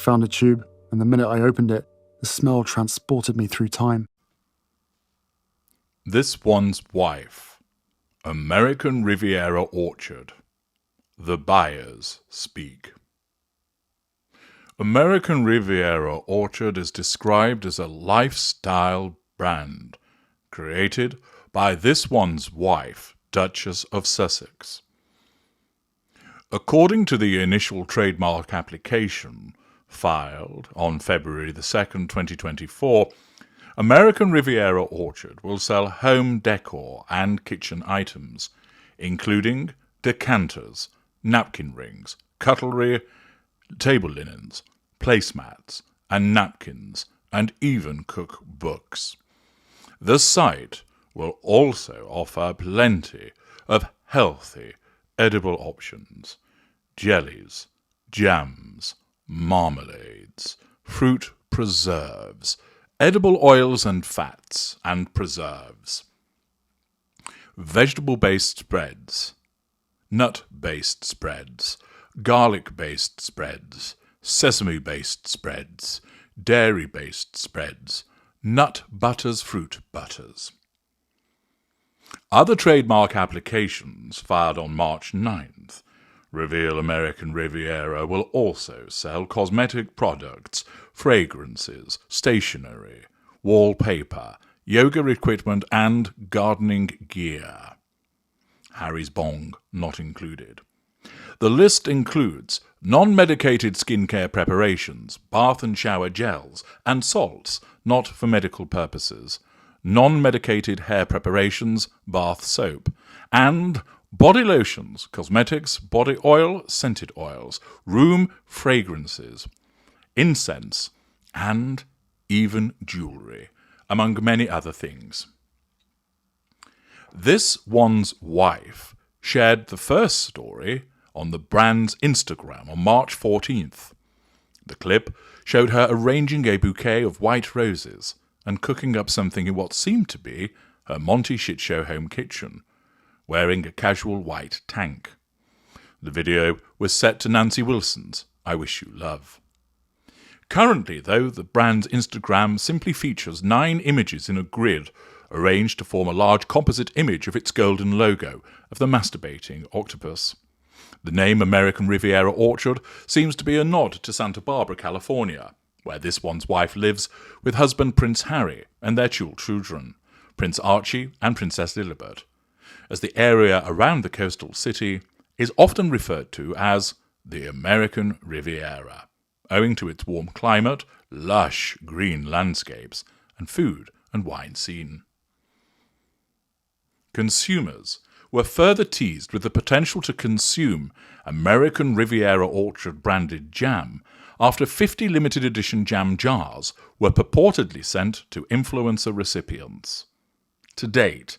found a tube, and the minute I opened it, the smell transported me through time. This One's Wife. American Riviera Orchard. The buyers speak. American Riviera Orchard is described as a lifestyle brand created by This One's Wife, Duchess of Sussex. According to the initial trademark application filed on February 2nd, 2024, American Riviera Orchard will sell home decor and kitchen items, including decanters, napkin rings, cutlery, table linens, placemats, and napkins, and even cookbooks. The site will also offer plenty of healthy, edible options: jellies, jams, marmalades, fruit preserves, edible oils and fats and preserves, vegetable-based spreads, nut-based spreads, garlic-based spreads, sesame-based spreads, dairy-based spreads, nut butters, fruit butters. Other trademark applications filed on March 9th reveal American Riviera will also sell cosmetic products, fragrances, stationery, wallpaper, yoga equipment, and gardening gear. Harry's bong not included. The list includes non-medicated skincare preparations, bath and shower gels, and salts not for medical purposes, non-medicated hair preparations, bath soap, and body lotions, cosmetics, body oil, scented oils, room fragrances, incense, and even jewellery, among many other things. This One's Wife shared the first story on the brand's Instagram on March 14th. The clip showed her arranging a bouquet of white roses and cooking up something in what seemed to be her Monty Shitshow home kitchen, wearing a casual white tank. The video was set to Nancy Wilson's I Wish You Love. Currently, though, the brand's Instagram simply features 9 images in a grid arranged to form a large composite image of its golden logo of the masturbating octopus. The name American Riviera Orchard seems to be a nod to Santa Barbara, California, where This One's Wife lives with husband Prince Harry and their 2 children, Prince Archie and Princess Lilibet, as the area around the coastal city is often referred to as the American Riviera, owing to its warm climate, lush green landscapes, and food and wine scene. Consumers were further teased with the potential to consume American Riviera Orchard branded jam after 50 limited edition jam jars were purportedly sent to influencer recipients. To date,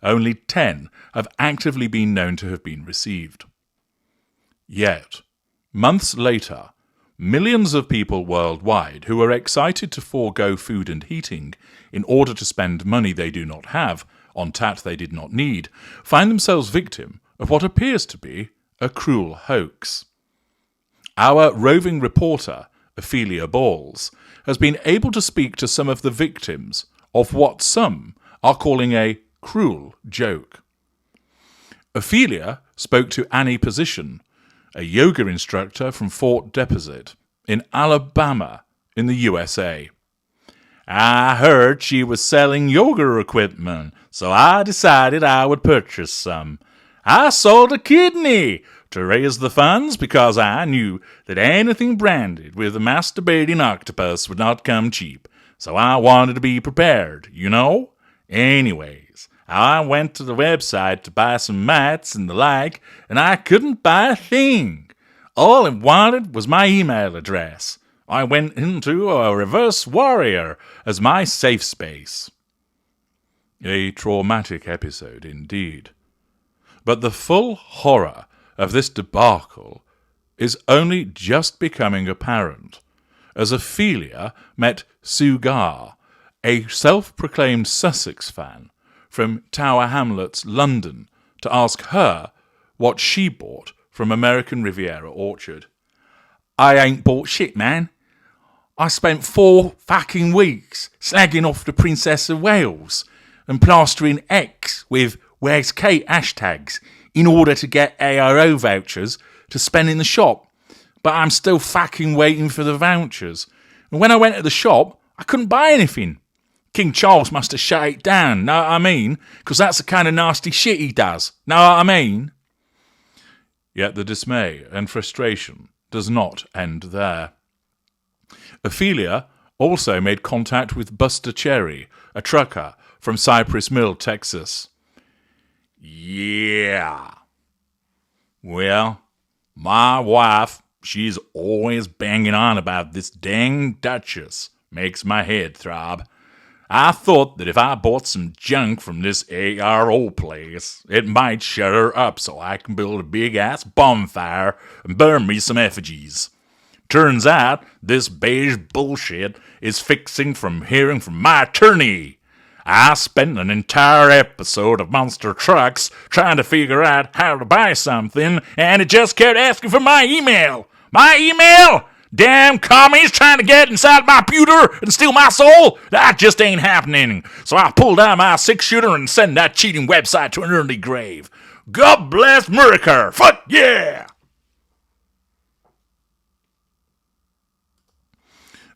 only 10 have actively been known to have been received. Yet, months later, millions of people worldwide who are excited to forego food and heating in order to spend money they do not have on tat they did not need, find themselves victim of what appears to be a cruel hoax. Our roving reporter, Ophelia Balls, has been able to speak to some of the victims of what some are calling a cruel joke. Ophelia spoke to Annie Position, a yoga instructor from Fort Deposit in Alabama in the USA. I heard she was selling yoga equipment, so I decided I would purchase some. I sold a kidney to raise the funds because I knew that anything branded with a masturbating octopus would not come cheap, so I wanted to be prepared, you know? Anyways, I went to the website to buy some mats and the like, and I couldn't buy a thing. All it wanted was my email address. I went into a reverse warrior as my safe space. A traumatic episode indeed. But the full horror of this debacle is only just becoming apparent as Ophelia met Sugar, a self-proclaimed Sussex fan from Tower Hamlets, London, to ask her what she bought from American Riviera Orchard. I ain't bought shit, man. I spent 4 fucking weeks slagging off the Princess of Wales and plastering X with "Where's Kate" hashtags in order to get ARO vouchers to spend in the shop. But I'm still fucking waiting for the vouchers. And when I went to the shop, I couldn't buy anything. King Charles must have shut it down, know what I mean? Because that's the kind of nasty shit he does, know what I mean? Yet the dismay and frustration does not end there. Ophelia also made contact with Buster Cherry, a trucker from Cypress Mill, Texas. Yeah. Well, my wife, she's always banging on about this dang Duchess. Makes my head throb. I thought that if I bought some junk from this ARO place, it might shut her up so I can build a big-ass bonfire and burn me some effigies. Turns out this beige bullshit is fixing from hearing from my attorney. I spent an entire episode of Monster Trucks trying to figure out how to buy something, and it just kept asking for my email. My email? Damn commies trying to get inside my computer and steal my soul? That just ain't happening. So I pulled out my 6-shooter and sent that cheating website to an early grave. God bless America. Fuck yeah!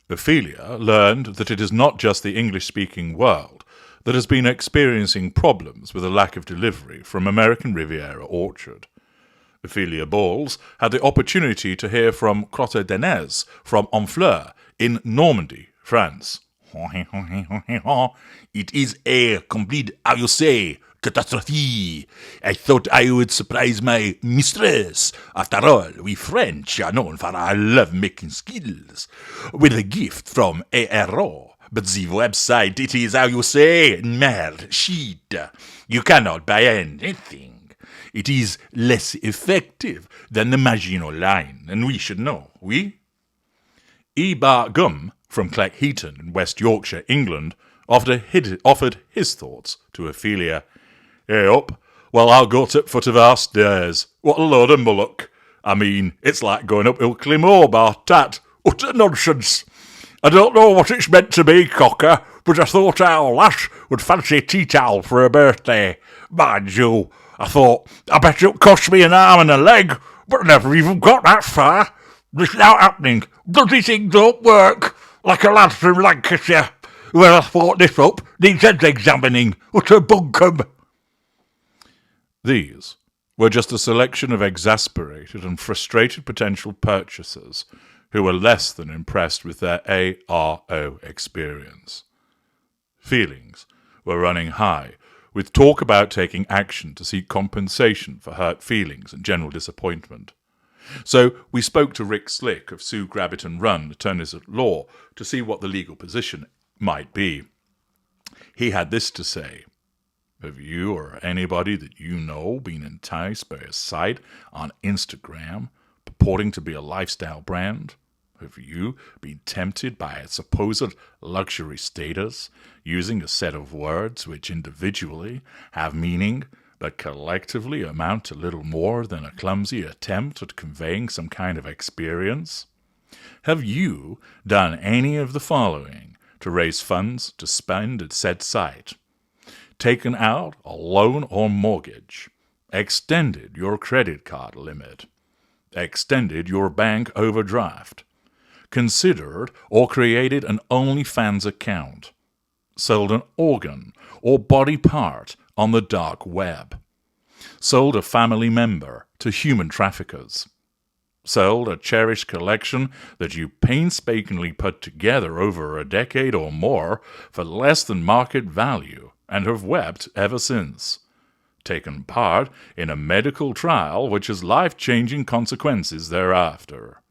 Ophelia learned that it is not just the English-speaking world that has been experiencing problems with a lack of delivery from American Riviera Orchard. Ophelia Balls had the opportunity to hear from Crotte Denez from Honfleur in Normandy, France. It is a complete, how you say, catastrophe. I thought I would surprise my mistress. After all, we French are known for our love-making skills. With a gift from ARO. But the website, it is, how you say, merde, shit. You cannot buy anything. It is less effective than the Maginot Line, and we should know, oui? E. Bar Gum, from Cleckheaton in West Yorkshire, England, offered his thoughts to Ophelia. Hey up, well I'll go to the foot of our stairs. What a load of mullock. I mean, it's like going up Ilkley Moor, bar tat. Utter nonsense. I don't know what it's meant to be, cocker, but I thought our lass would fancy a tea towel for her birthday. Mind you, I thought, I bet it'll cost me an arm and a leg, but I never even got that far. This now happening. Bloody thing don't work. Like a lad from Lancashire. When I thought this up, needs heads examining. What a bunkum. These were just a selection of exasperated and frustrated potential purchasers who were less than impressed with their ARO experience. Feelings were running high, with talk about taking action to seek compensation for hurt feelings and general disappointment. So we spoke to Rick Slick of Sue Grabbit and Run, attorneys at law, to see what the legal position might be. He had this to say. Have you or anybody that you know been enticed by a site on Instagram purporting to be a lifestyle brand? Have you been tempted by a supposed luxury status using a set of words which individually have meaning but collectively amount to little more than a clumsy attempt at conveying some kind of experience? Have you done any of the following to raise funds to spend at said site? Taken out a loan or mortgage? Extended your credit card limit? Extended your bank overdraft? Considered or created an OnlyFans account? Sold an organ or body part on the dark web? Sold a family member to human traffickers? Sold a cherished collection that you painstakingly put together over a decade or more for less than market value and have wept ever since? Taken part in a medical trial which has life-changing consequences thereafter?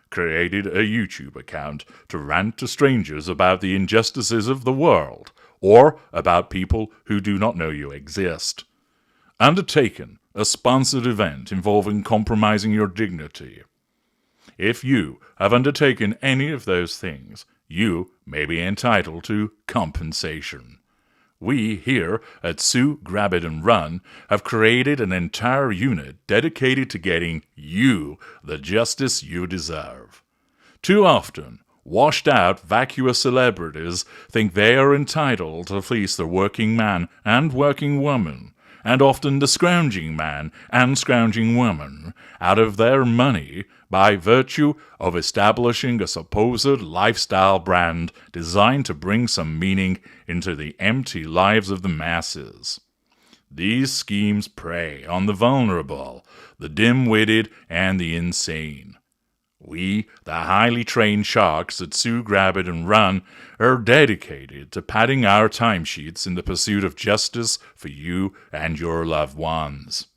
Created a YouTube account to rant to strangers about the injustices of the world, or about people who do not know you exist? Undertaken a sponsored event involving compromising your dignity? If you have undertaken any of those things, you may be entitled to compensation. We here at Sue Grabbit and Run have created an entire unit dedicated to getting you the justice you deserve. Too often, washed-out, vacuous celebrities think they are entitled to fleece the working man and working woman, and often the scrounging man and scrounging woman, out of their money by virtue of establishing a supposed lifestyle brand designed to bring some meaning into the empty lives of the masses. These schemes prey on the vulnerable, the dim-witted, and the insane. We, the highly trained sharks at Sue Grab It and Run, are dedicated to padding our timesheets in the pursuit of justice for you and your loved ones.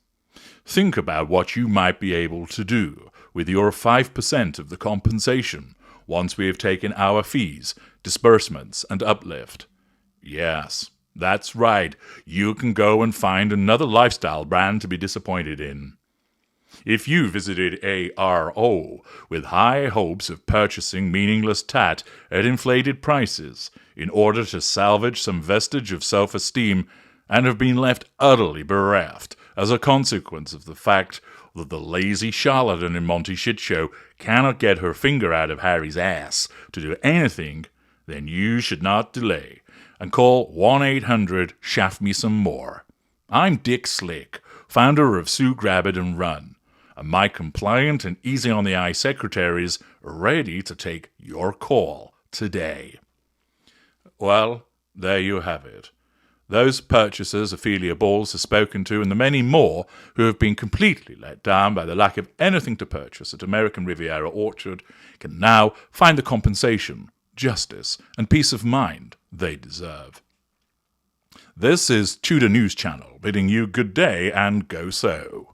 Think about what you might be able to do with your 5% of the compensation once we have taken our fees, disbursements, and uplift. Yes, that's right, you can go and find another lifestyle brand to be disappointed in. If you visited ARO with high hopes of purchasing meaningless tat at inflated prices in order to salvage some vestige of self-esteem and have been left utterly bereft as a consequence of the fact that the lazy charlatan in Monty Shitshow cannot get her finger out of Harry's ass to do anything, then you should not delay and call 1-800-SHAFT-ME-SOME-MORE. I'm Dick Slick, founder of Sue Grab It and Run, and my compliant and easy-on-the-eye secretaries are ready to take your call today. Well, there you have it. Those purchasers Ophelia Balls has spoken to, and the many more who have been completely let down by the lack of anything to purchase at American Riviera Orchard, can now find the compensation, justice, and peace of mind they deserve. This is Tudor News Channel bidding you good day and go so.